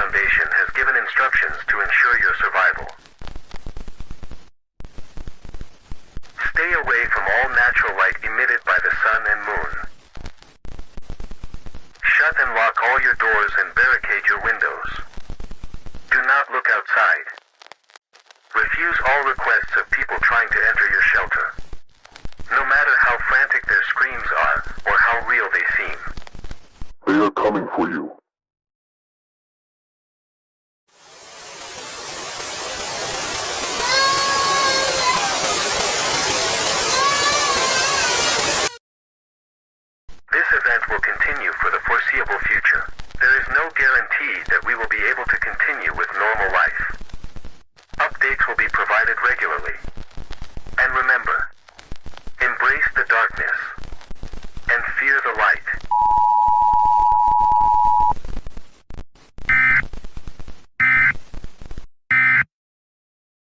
Foundation has given instructions to ensure your survival. Stay away from all natural light emitted by the sun and moon. Shut and lock all your doors and barricade your windows. Do not look outside. Refuse all requests of people trying to enter your shelter. No matter how frantic their screams are, or how real they seem. They are coming for you.